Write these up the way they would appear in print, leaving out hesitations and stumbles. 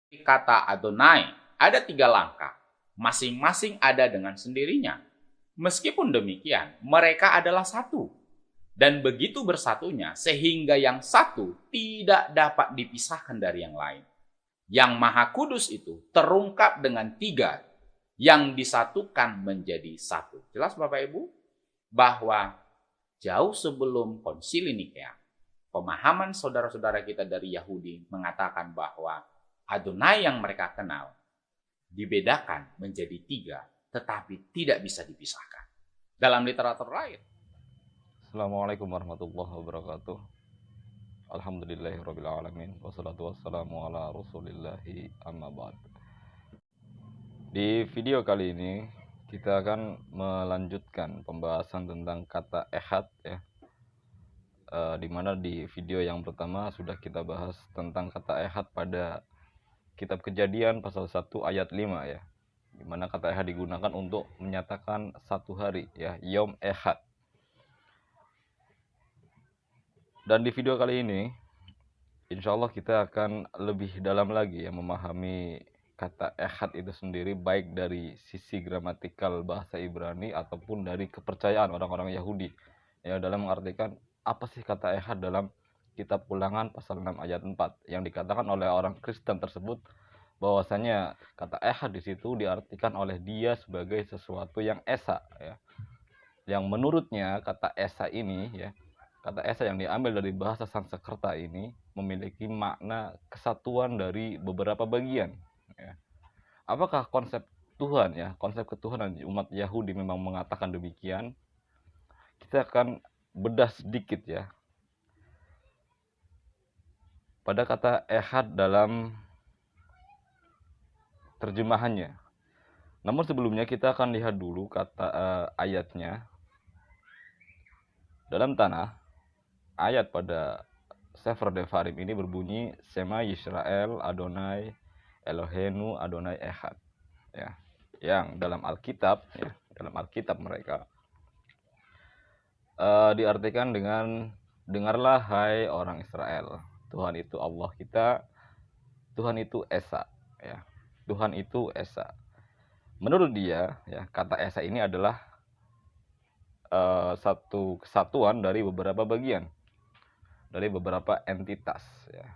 Kata Adonai ada 3 langkah, masing-masing ada dengan sendirinya. Meskipun demikian, mereka adalah satu. Dan begitu bersatunya sehingga yang satu tidak dapat dipisahkan dari yang lain. Yang Maha Kudus itu terungkap dengan 3 yang disatukan menjadi satu. Jelas Bapak Ibu? Bahwa jauh sebelum konsili Nikea, pemahaman saudara-saudara kita dari Yahudi mengatakan bahwa Adonai yang mereka kenal dibedakan menjadi 3, tetapi tidak bisa dipisahkan. Dalam literatur lain. Assalamualaikum warahmatullahi wabarakatuh. Alhamdulillahirabbil alamin wassalatu wassalamu ala rasulillahi amma ba'd. Di video kali ini kita akan melanjutkan pembahasan tentang kata ehad ya. Dimana di video yang pertama sudah kita bahas tentang kata ehad pada kitab Kejadian pasal 1 ayat 5 ya. Dimana kata ehad digunakan untuk menyatakan satu hari ya, Yom Ehad. Dan di video kali ini, insya Allah kita akan lebih dalam lagi ya memahami kata ehad itu sendiri, baik dari sisi gramatikal bahasa Ibrani ataupun dari kepercayaan orang-orang Yahudi. Ya, dalam mengartikan apa sih kata ehad dalam kitab Ulangan pasal 6 ayat 4 yang dikatakan oleh orang Kristen tersebut bahwasanya kata ehad di situ diartikan oleh dia sebagai sesuatu yang esa ya. Yang menurutnya kata esa ini ya, kata esa yang diambil dari bahasa Sanskerta ini memiliki makna kesatuan dari beberapa bagian. Ya. Apakah konsep Tuhan ya, konsep ketuhanan umat Yahudi memang mengatakan demikian? Kita akan bedah sedikit ya pada kata ehad dalam terjemahannya. Namun sebelumnya kita akan lihat dulu kata ayatnya. Dalam tanah, ayat pada Sefer Devarim ini berbunyi Sema Yisrael Adonai Elohenu Adonai Ehad ya, yang dalam Alkitab ya, dalam Alkitab mereka diartikan dengan dengarlah hai orang Israel, Tuhan itu Allah kita, Tuhan itu Esa ya, Tuhan itu Esa. Menurut dia ya, kata Esa ini adalah satu kesatuan dari beberapa bagian, dari beberapa entitas ya.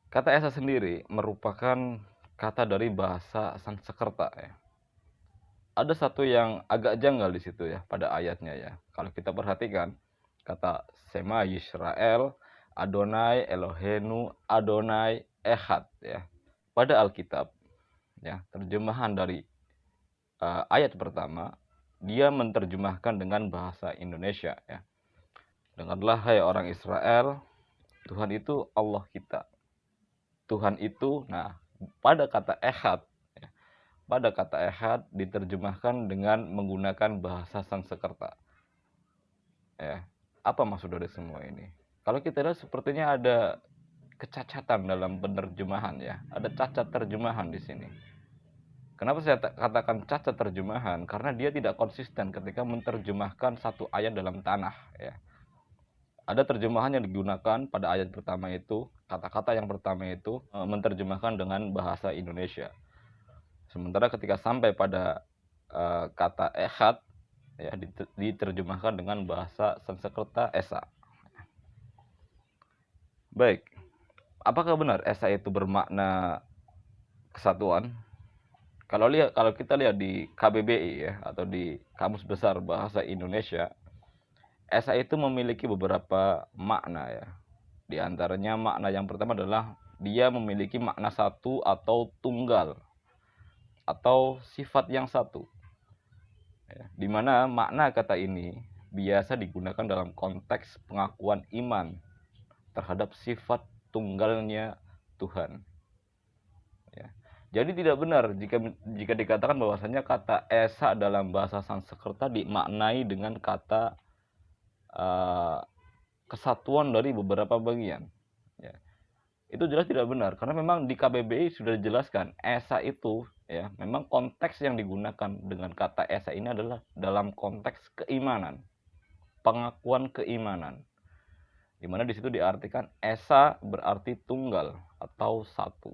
Kata Esa sendiri merupakan kata dari bahasa Sanskerta ya. Ada satu yang agak janggal di situ ya pada ayatnya ya. Kalau kita perhatikan kata Sema Yisrael Adonai Elohenu Adonai Ehad ya. Pada Alkitab ya, terjemahan dari ayat pertama dia menerjemahkan dengan bahasa Indonesia ya. Dengarlah hai orang Israel, Tuhan itu Allah kita. Tuhan itu, nah pada kata ehad, ya, pada kata ehad diterjemahkan dengan menggunakan bahasa Sanskerta. Ya, apa maksud dari semua ini? Kalau kita lihat sepertinya ada kecacatan dalam penerjemahan ya, ada cacat terjemahan di sini. Kenapa saya katakan cacat terjemahan? Karena dia tidak konsisten ketika menerjemahkan satu ayat dalam tanah ya. Ada terjemahan yang digunakan pada ayat pertama itu, kata-kata yang pertama itu menerjemahkan dengan bahasa Indonesia. Sementara ketika sampai pada kata ehad ya, diterjemahkan dengan bahasa Sanskerta Esa. Baik, apakah benar Esa itu bermakna kesatuan? Kalau kita lihat di KBBI ya, atau di Kamus Besar Bahasa Indonesia, Esa itu memiliki beberapa makna ya. Di antaranya makna yang pertama adalah dia memiliki makna satu atau tunggal atau sifat yang satu. Ya, di mana makna kata ini biasa digunakan dalam konteks pengakuan iman terhadap sifat tunggalnya Tuhan. Ya. Jadi tidak benar jika dikatakan bahwasanya kata Esa dalam bahasa Sanskerta dimaknai dengan kata kesatuan dari beberapa bagian ya. Itu jelas tidak benar karena memang di KBBI sudah dijelaskan Esa itu ya, memang konteks yang digunakan dengan kata Esa ini adalah dalam konteks keimanan, pengakuan keimanan di mana di situ diartikan esa berarti tunggal atau satu.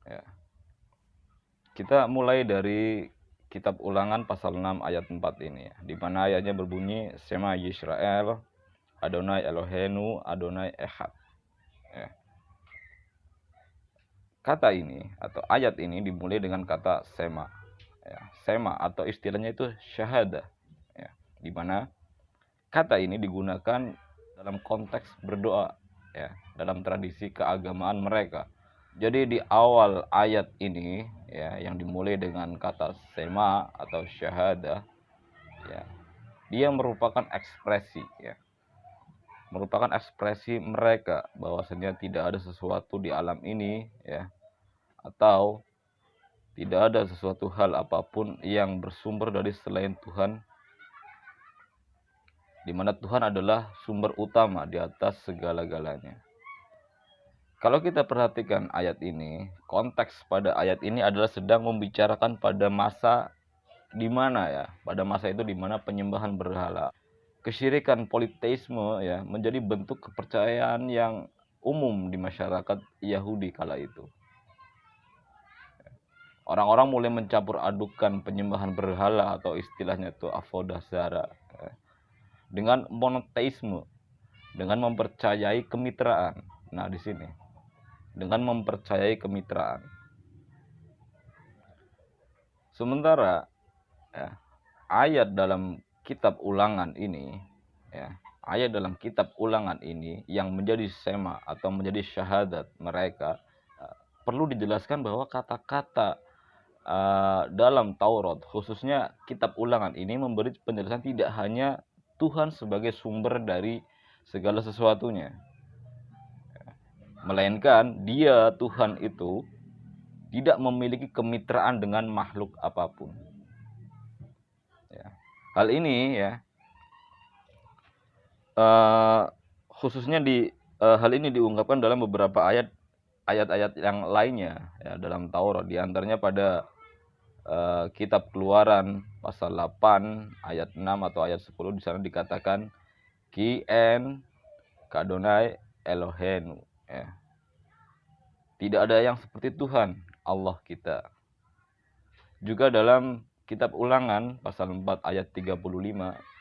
Ya. Kita mulai dari kitab Ulangan pasal 6 ayat 4 ini ya, di mana ayatnya berbunyi Shema Yisrael Adonai Eloheinu Adonai Echad. Ya. Kata ini atau ayat ini dimulai dengan kata Shema. Ya, Shema atau istilahnya itu syahada. Ya, di mana kata ini digunakan dalam konteks berdoa ya, dalam tradisi keagamaan mereka. Jadi di awal ayat ini ya, yang dimulai dengan kata Shema atau syahada ya, dia merupakan ekspresi ya. Merupakan ekspresi mereka bahwasanya tidak ada sesuatu di alam ini ya, atau tidak ada sesuatu hal apapun yang bersumber dari selain Tuhan, di mana Tuhan adalah sumber utama di atas segala-galanya. Kalau kita perhatikan ayat ini, konteks pada ayat ini adalah sedang membicarakan pada masa di mana ya, pada masa itu di mana penyembahan berhala, kesyirikan politeisme ya menjadi bentuk kepercayaan yang umum di masyarakat Yahudi kala itu. Orang-orang mulai mencampur adukan penyembahan berhala atau istilahnya itu avodah zara dengan monoteisme, dengan mempercayai kemitraan. Nah, di sini dengan mempercayai kemitraan. Sementara ya, ayat dalam kitab Ulangan ini ya, ayat dalam kitab Ulangan ini yang menjadi sema atau menjadi syahadat mereka, perlu dijelaskan bahwa kata-kata dalam Taurat, khususnya kitab Ulangan ini memberi penjelasan tidak hanya Tuhan sebagai sumber dari segala sesuatunya, melainkan dia Tuhan itu tidak memiliki kemitraan dengan makhluk apapun. Ya. Hal ini ya khususnya hal ini diungkapkan dalam beberapa ayat-ayat yang lainnya ya, dalam Taurat, diantaranya pada kitab Keluaran pasal 8 ayat 6 atau ayat 10. Di sana dikatakan Ki en Kadonai Eloheinu ya. Tidak ada yang seperti Tuhan Allah kita. Juga dalam kitab Ulangan pasal 4 ayat 35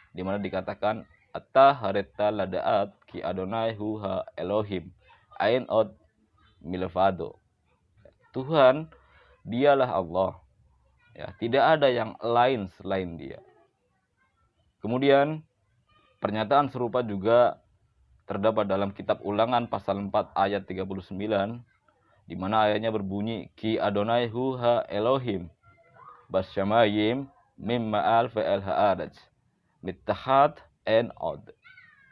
di mana dikatakan Atta hareta ladaat ki Adonai huha Elohim ain od milvado. Tuhan dialah Allah. Ya, tidak ada yang lain selain dia. Kemudian pernyataan serupa juga terdapat dalam kitab Ulangan pasal 4 ayat 39 di mana ayatnya berbunyi Ki Adonai huha Elohim basyamayim mimma al fa'al ha'araj mittahat en od.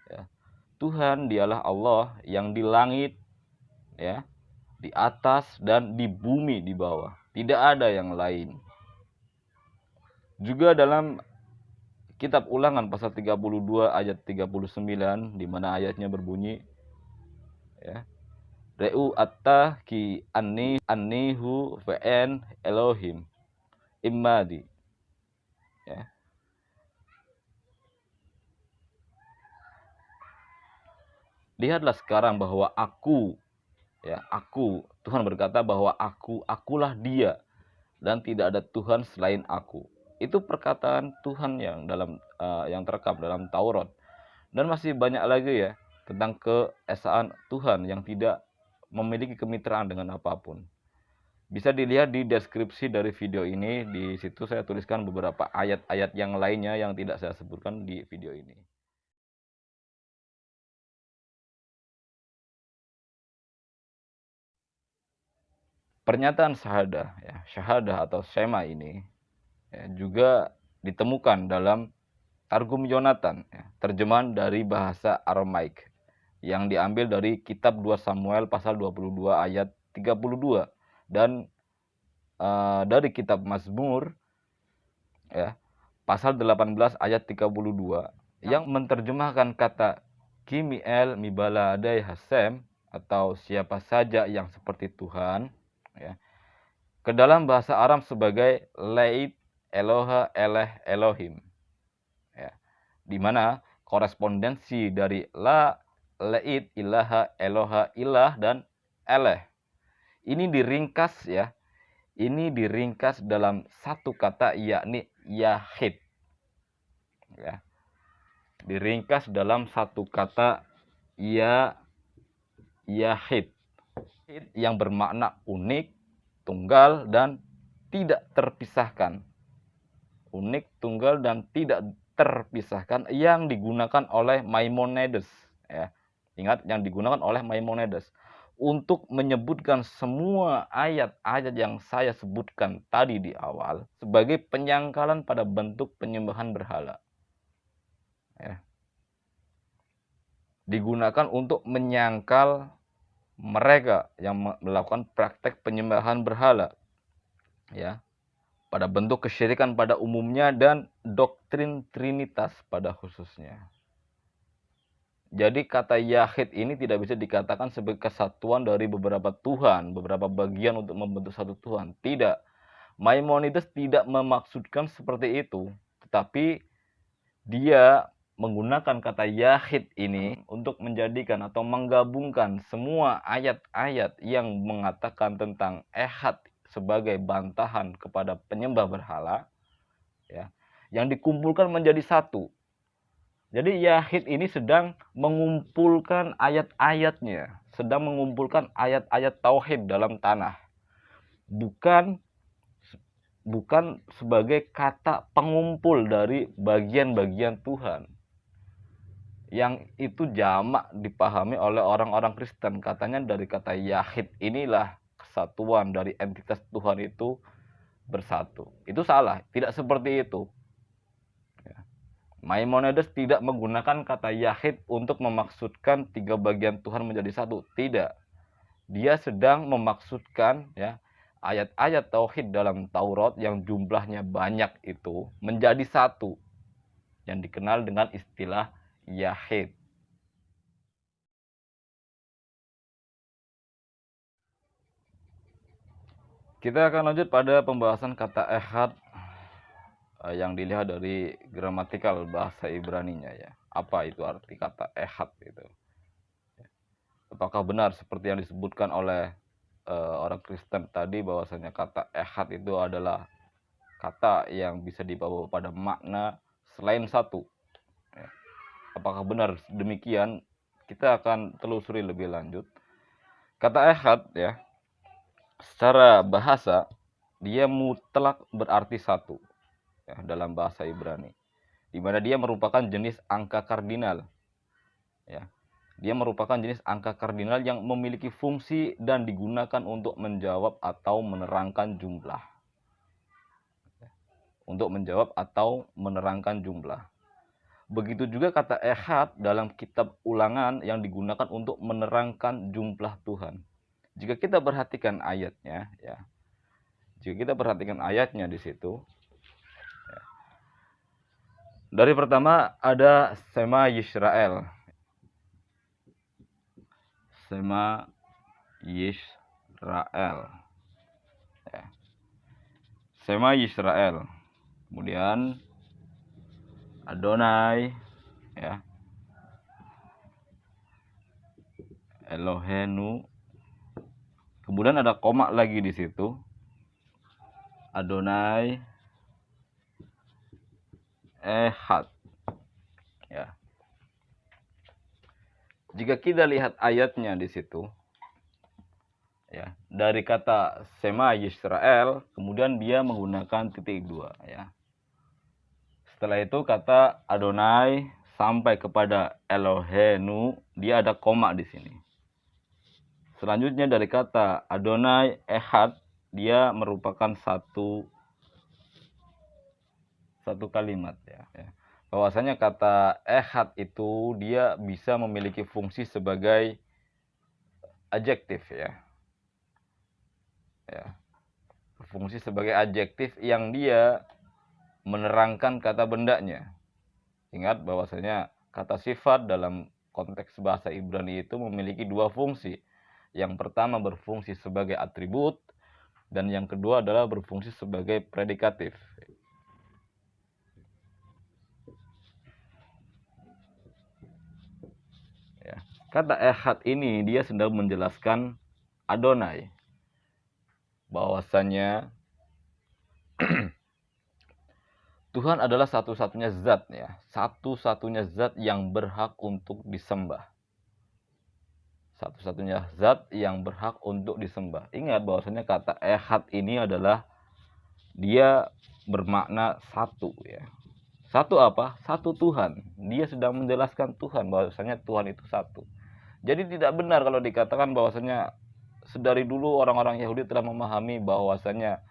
Ya. Tuhan dialah Allah yang di langit ya, di atas dan di bumi di bawah. Tidak ada yang lain. Juga dalam kitab Ulangan pasal 32 ayat 39 di mana ayatnya berbunyi ya, Reu atta ki annihu fa'en Elohim immadi. Ya. Lihatlah sekarang bahwa aku ya, Tuhan berkata bahwa akulah dia dan tidak ada Tuhan selain aku. Itu perkataan Tuhan yang yang terekam dalam Taurat. Dan masih banyak lagi ya tentang keesaan Tuhan yang tidak memiliki kemitraan dengan apapun. Bisa dilihat di deskripsi dari video ini. Di situ saya tuliskan beberapa ayat-ayat yang lainnya yang tidak saya sebutkan di video ini. Pernyataan syahadah atau shema ini ya, juga ditemukan dalam Targum Yonatan, ya, terjemahan dari bahasa Aramaik yang diambil dari kitab 2 Samuel pasal 22 ayat 32 dan dari kitab Mazmur ya, pasal 18 ayat 32 yang menerjemahkan kata Kimiel Mibaladai Hasem atau siapa saja yang seperti Tuhan ya, ke dalam bahasa Aram sebagai Leit Eloha Elohim ya, di mana korespondensi dari la leit, ilaha, eloha, ilah, dan eleh. Ini diringkas ya. Ini diringkas dalam satu kata, yakni yahid. Ya. Diringkas dalam satu kata, yahid. Yang bermakna unik, tunggal, dan tidak terpisahkan. Unik, tunggal, dan tidak terpisahkan yang digunakan oleh Maimonides. Ya. Ingat, yang digunakan oleh Maimonides untuk menyebutkan semua ayat-ayat yang saya sebutkan tadi di awal sebagai penyangkalan pada bentuk penyembahan berhala. Ya. Digunakan untuk menyangkal mereka yang melakukan praktek penyembahan berhala, ya, pada bentuk kesyirikan pada umumnya dan doktrin Trinitas pada khususnya. Jadi kata yahid ini tidak bisa dikatakan sebagai kesatuan dari beberapa Tuhan, beberapa bagian untuk membentuk satu Tuhan. Tidak. Maimonides tidak memaksudkan seperti itu. Tetapi dia menggunakan kata yahid ini untuk menjadikan atau menggabungkan semua ayat-ayat yang mengatakan tentang ehad sebagai bantahan kepada penyembah berhala, ya, yang dikumpulkan menjadi satu. Jadi yahid ini sedang mengumpulkan ayat-ayatnya, sedang mengumpulkan ayat-ayat tauhid dalam tanah. Bukan sebagai kata pengumpul dari bagian-bagian Tuhan. Yang itu jamak dipahami oleh orang-orang Kristen. Katanya dari kata yahid inilah kesatuan dari entitas Tuhan itu bersatu. Itu salah, tidak seperti itu. Maimonides tidak menggunakan kata yahid untuk memaksudkan tiga bagian Tuhan menjadi satu. Tidak. Dia sedang memaksudkan, ya, ayat-ayat tauhid dalam Taurat yang jumlahnya banyak itu menjadi satu, yang dikenal dengan istilah yahid. Kita akan lanjut pada pembahasan kata ehad yang dilihat dari gramatikal bahasa Ibraninya, ya. Apa itu arti kata ehad itu? Apakah benar seperti yang disebutkan oleh orang Kristen tadi bahwasanya kata ehad itu adalah kata yang bisa dibawa pada makna selain satu? Ya. Apakah benar demikian? Kita akan telusuri lebih lanjut. Kata ehad, ya, secara bahasa dia mutlak berarti satu, ya, dalam bahasa Ibrani, di mana dia merupakan jenis angka kardinal, ya. Dia merupakan jenis angka kardinal yang memiliki fungsi dan digunakan untuk menjawab atau menerangkan jumlah. Untuk menjawab atau menerangkan jumlah. Begitu juga kata ehad dalam kitab Ulangan yang digunakan untuk menerangkan jumlah Tuhan. Jika kita perhatikan ayatnya, ya. Jika kita perhatikan ayatnya di situ, ya. Dari pertama ada Shema Yisrael. Shema Yisrael. Ya. Shema Yisrael. Kemudian Adonai, ya. Elohenu. Kemudian ada koma lagi di situ. Adonai ehad. Ya. Jika kita lihat ayatnya di situ, ya, dari kata Shema Yisrael, kemudian dia menggunakan titik dua, ya. Setelah itu kata Adonai sampai kepada Elohenu, dia ada koma di sini. Selanjutnya dari kata Adonai ehad, dia merupakan satu kalimat, ya. Bahwasanya kata ehad itu dia bisa memiliki fungsi sebagai adjektif, ya. Ya. Fungsi sebagai adjektif yang dia menerangkan kata bendanya. Ingat bahwasanya kata sifat dalam konteks bahasa Ibrani itu memiliki dua fungsi. Yang pertama berfungsi sebagai atribut, dan yang kedua adalah berfungsi sebagai predikatif. Ya. Kata ehad ini dia sedang menjelaskan Adonai, bahwasanya Tuhan adalah satu-satunya zat ya, satu-satunya zat yang berhak untuk disembah. Satu-satunya zat yang berhak untuk disembah. Ingat bahwasanya kata ehad ini adalah dia bermakna satu ya. Satu apa? Satu Tuhan. Dia sedang menjelaskan Tuhan bahwasanya Tuhan itu satu. Jadi tidak benar kalau dikatakan bahwasanya sedari dulu orang-orang Yahudi telah memahami bahwasanya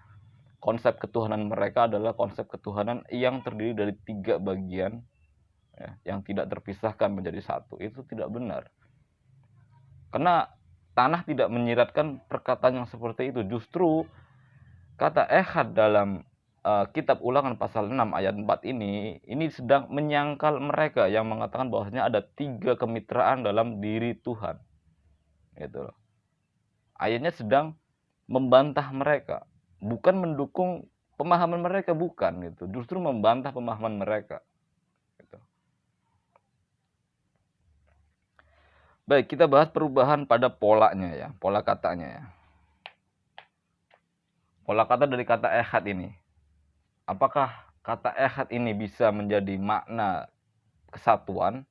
konsep ketuhanan mereka adalah konsep ketuhanan yang terdiri dari 3 bagian ya, yang tidak terpisahkan menjadi satu. Itu tidak benar. Karena tanah tidak menyiratkan perkataan yang seperti itu. Justru kata ehad dalam kitab Ulangan pasal 6 ayat 4 ini sedang menyangkal mereka yang mengatakan bahwasanya ada 3 kemitraan dalam diri Tuhan. Gitu loh. Ayatnya sedang membantah mereka, bukan mendukung pemahaman mereka, bukan gitu. Justru membantah pemahaman mereka. Gitu. Baik, kita bahas perubahan pada polanya ya, pola katanya ya. Pola kata dari kata ehad ini. Apakah kata ehad ini bisa menjadi makna kesatuan?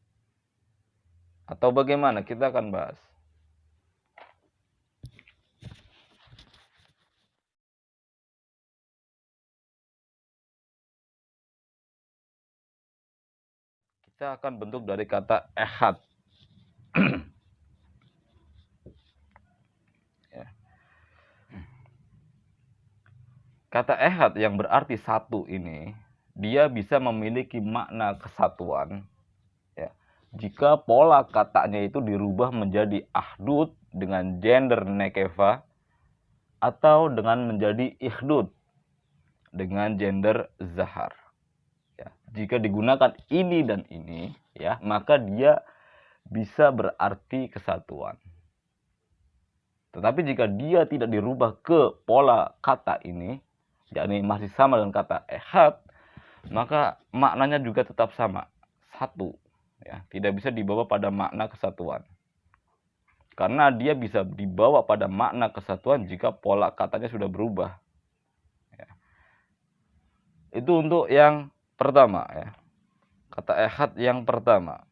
Atau bagaimana? Kita akan bahas. Kita akan bentuk dari kata ehad. Ya. Kata ehad yang berarti satu ini, dia bisa memiliki makna kesatuan ya, jika pola katanya itu dirubah menjadi ahdud dengan gender nekeva atau dengan menjadi ikhdud dengan gender zahar. Ya, jika digunakan ini dan ini, ya, maka dia bisa berarti kesatuan. Tetapi jika dia tidak dirubah ke pola kata ini, yakni masih sama dengan kata ehad, maka maknanya juga tetap sama, satu. Ya, tidak bisa dibawa pada makna kesatuan. Karena dia bisa dibawa pada makna kesatuan jika pola katanya sudah berubah. Ya. Itu untuk yang pertama ya. Kata ehad yang pertama.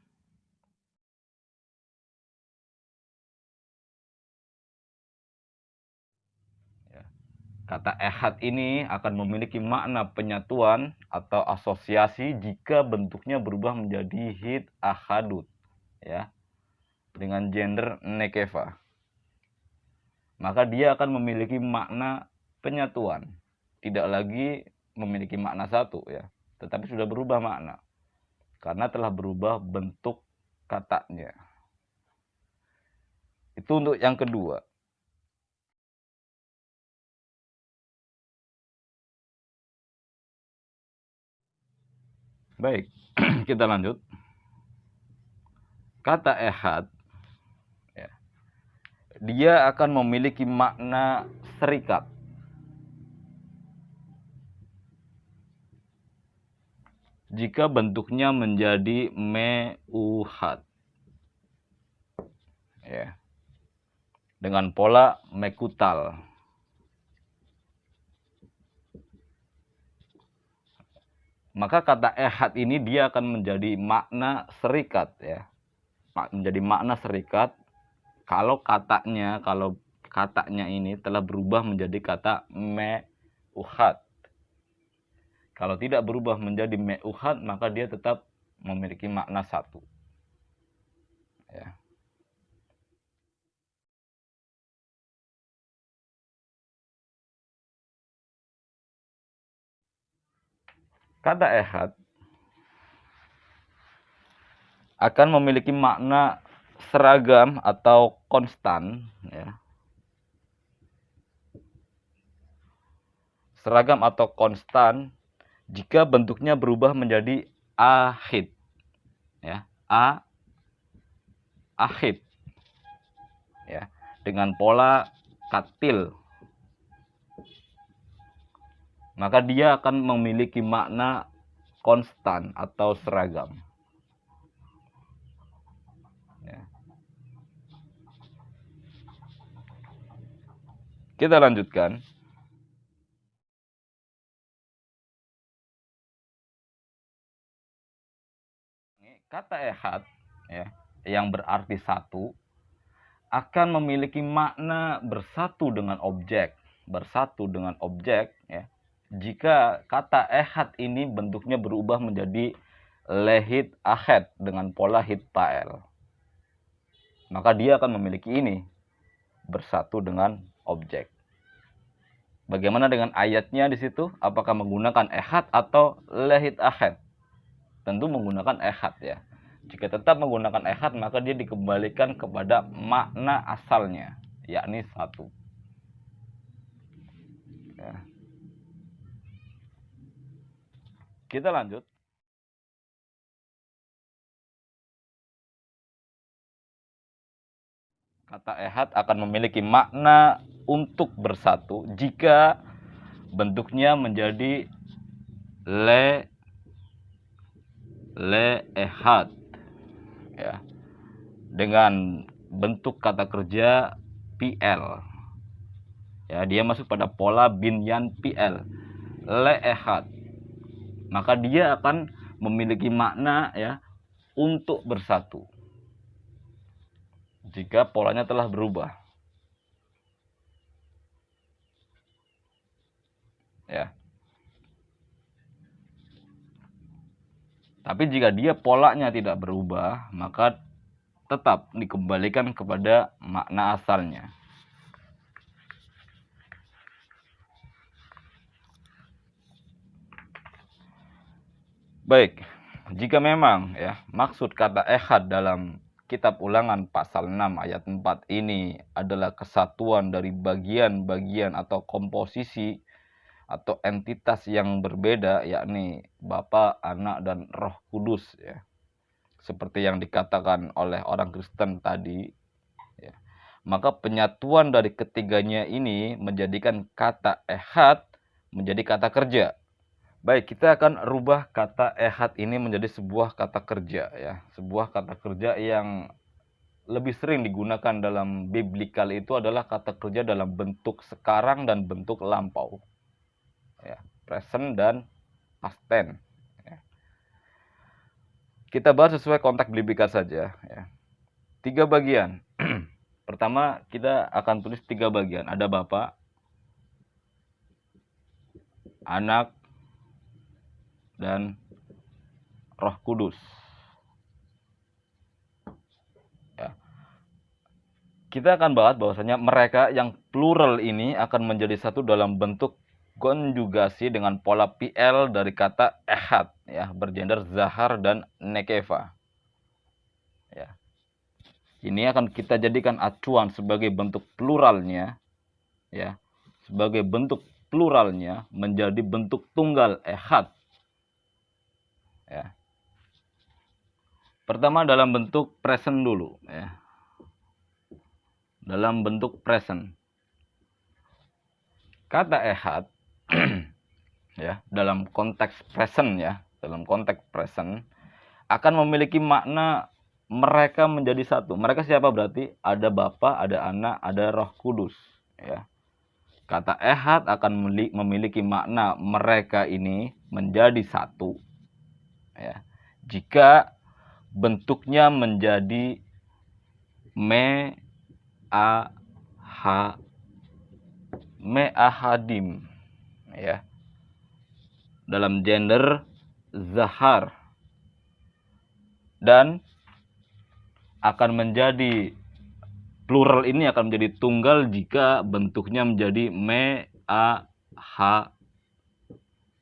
Ya. Kata ehad ini akan memiliki makna penyatuan atau asosiasi jika bentuknya berubah menjadi hid ahadut ya, dengan gender nekeva. Maka dia akan memiliki makna penyatuan, tidak lagi memiliki makna satu ya, tetapi sudah berubah makna karena telah berubah bentuk katanya. Itu untuk yang kedua. Baik, kita lanjut. Kata ehad ya, dia akan memiliki makna serikat. Jika bentuknya menjadi meuhad ya, dengan pola mekutal. Maka kata ehad ini dia akan menjadi makna serikat ya, menjadi makna serikat kalau katanya ini telah berubah menjadi kata meuhad. Kalau tidak berubah menjadi meuhad, maka dia tetap memiliki makna satu. Ya. Kata ehad akan memiliki makna seragam atau konstan ya. Seragam atau konstan jika bentuknya berubah menjadi ahid ya, ahid ya, dengan pola katil, maka dia akan memiliki makna konstan atau seragam ya. Kita lanjutkan. Kata ehad ya, yang berarti satu akan memiliki makna bersatu dengan objek. Bersatu dengan objek ya. Jika kata ehad ini bentuknya berubah menjadi lehit ahad dengan pola hit pael, maka dia akan memiliki ini, bersatu dengan objek. Bagaimana dengan ayatnya di situ? Apakah menggunakan ehad atau lehit ahad? Tentu menggunakan ehad ya. Jika tetap menggunakan ehad, maka dia dikembalikan kepada makna asalnya, yakni satu. Ya. Kita lanjut. Kata ehad akan memiliki makna untuk bersatu jika bentuknya menjadi ehad ya, dengan bentuk kata kerja PL ya, dia masuk pada pola binyan PL, ehad, maka dia akan memiliki makna ya untuk bersatu jika polanya telah berubah ya. Tapi jika dia polanya tidak berubah, maka tetap dikembalikan kepada makna asalnya. Baik, jika memang ya maksud kata ehad dalam kitab Ulangan pasal 6 ayat 4 ini adalah kesatuan dari bagian-bagian atau komposisi atau entitas yang berbeda, yakni Bapa, Anak, dan Roh Kudus ya. Seperti yang dikatakan oleh orang Kristen tadi ya. Maka penyatuan dari ketiganya ini menjadikan kata ehad menjadi kata kerja. Baik, kita akan rubah kata ehad ini menjadi sebuah kata kerja ya. Sebuah kata kerja yang lebih sering digunakan dalam biblikal itu adalah kata kerja dalam bentuk sekarang dan bentuk lampau. Ya, present dan past tense ya. Kita bahas sesuai konteks biblikal saja ya. 3 bagian. Pertama kita akan tulis 3 bagian. Ada Bapa, Anak, dan Roh Kudus ya. Kita akan bahas bahwasanya mereka yang plural ini akan menjadi satu dalam bentuk konjugasi dengan pola PL dari kata ehad ya, bergender zahar dan nekeva ya. Ini akan kita jadikan acuan sebagai bentuk pluralnya ya, sebagai bentuk pluralnya menjadi bentuk tunggal ehad ya. Pertama dalam bentuk present dulu ya. Dalam bentuk present, kata ehad ya, dalam konteks present ya, dalam konteks present akan memiliki makna mereka menjadi satu. Mereka siapa berarti? Ada Bapa, ada Anak, ada Roh Kudus ya. Kata ehad akan memiliki makna mereka ini menjadi satu ya, jika bentuknya menjadi me'ahadim ya, dalam gender zahar, dan akan menjadi plural ini akan menjadi tunggal jika bentuknya menjadi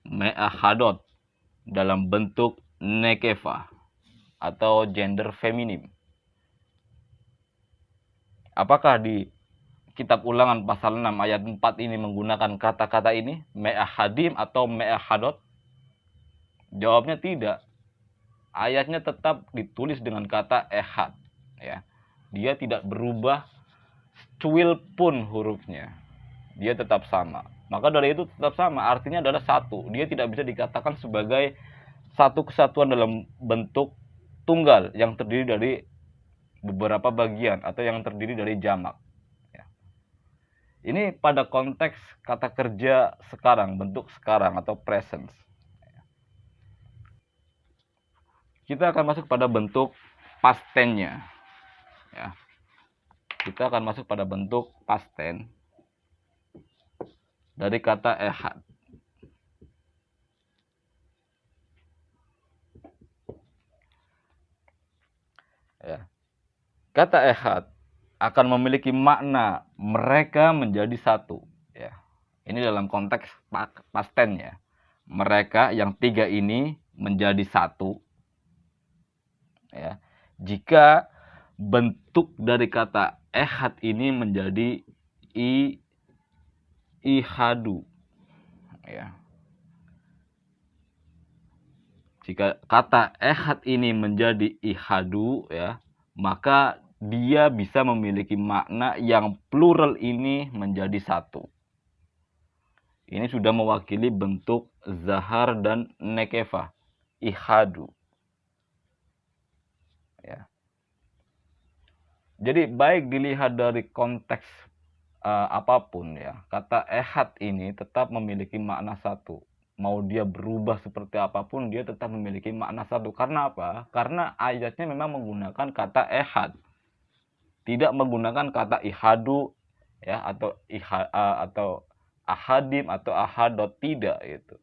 me'ahadot dalam bentuk nekeva atau gender feminim. Apakah di kitab Ulangan pasal 6 ayat 4 ini menggunakan kata-kata ini, me'ahadim atau me'ahadot? Jawabnya tidak. Ayatnya tetap ditulis dengan kata ehad ya. Dia tidak berubah secuil pun hurufnya. Dia tetap sama. Maka dari itu tetap sama, artinya adalah satu. Dia tidak bisa dikatakan sebagai satu kesatuan dalam bentuk tunggal yang terdiri dari beberapa bagian atau yang terdiri dari jamak. Ini pada konteks kata kerja sekarang, bentuk sekarang atau presence. Kita akan masuk pada bentuk past tense-nya. Ya. Kita akan masuk pada bentuk past tense dari kata ehad. Ya. Kata ehad akan memiliki makna mereka menjadi satu. Ya. Ini dalam konteks past tense ya. Mereka yang tiga ini menjadi satu. Ya. Jika bentuk dari kata ehad ini menjadi ihadu. Ya. Jika kata ehad ini menjadi ihadu, ya, maka dia bisa memiliki makna yang plural ini menjadi satu. Ini sudah mewakili bentuk zahar dan nekefah, ihadu. Ya. Jadi baik dilihat dari konteks apapun ya, kata ehad ini tetap memiliki makna satu. Mau dia berubah seperti apapun, dia tetap memiliki makna satu. Karena apa? Karena ayatnya memang menggunakan kata ehad, tidak menggunakan kata ihadu ya, atau ahadim atau ahadot, tidak itu.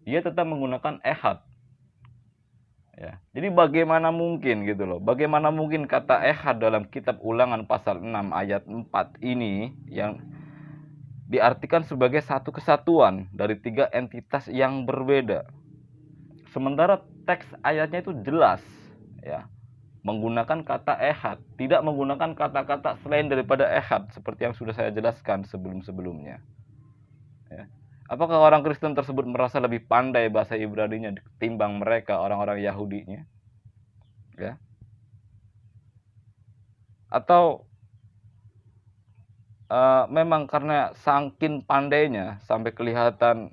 Dia tetap menggunakan ehad. Ya. Jadi bagaimana mungkin gitu loh? Bagaimana mungkin kata ehad dalam kitab Ulangan pasal 6 ayat 4 ini yang diartikan sebagai satu kesatuan dari tiga entitas yang berbeda. Sementara teks ayatnya itu jelas ya, menggunakan kata ehad, tidak menggunakan kata-kata selain daripada ehad seperti yang sudah saya jelaskan sebelum-sebelumnya. Ya. Apakah orang Kristen tersebut merasa lebih pandai bahasa Ibraninya ketimbang mereka orang-orang Yahudinya? Ya. Atau memang karena saking pandainya sampai kelihatan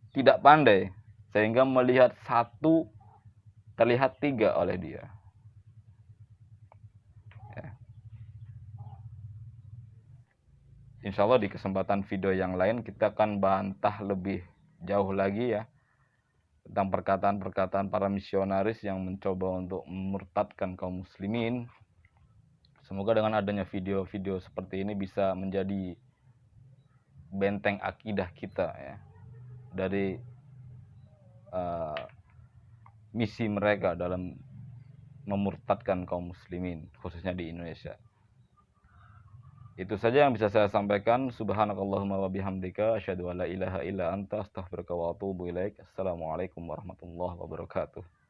tidak pandai sehingga melihat satu terlihat tiga oleh dia. Ya. Insya Allah di kesempatan video yang lain kita akan bantah lebih jauh lagi ya tentang perkataan-perkataan para misionaris yang mencoba untuk memurtadkan kaum muslimin. Semoga dengan adanya video-video seperti ini bisa menjadi benteng akidah kita ya dari misi mereka dalam memurtadkan kaum muslimin khususnya di Indonesia. Itu saja yang bisa saya sampaikan. Subhanakallahumma wa bihamdika asyhadu an la ilaha illa anta astaghfiruka wa atubu ilaik. Assalamualaikum warahmatullahi wabarakatuh.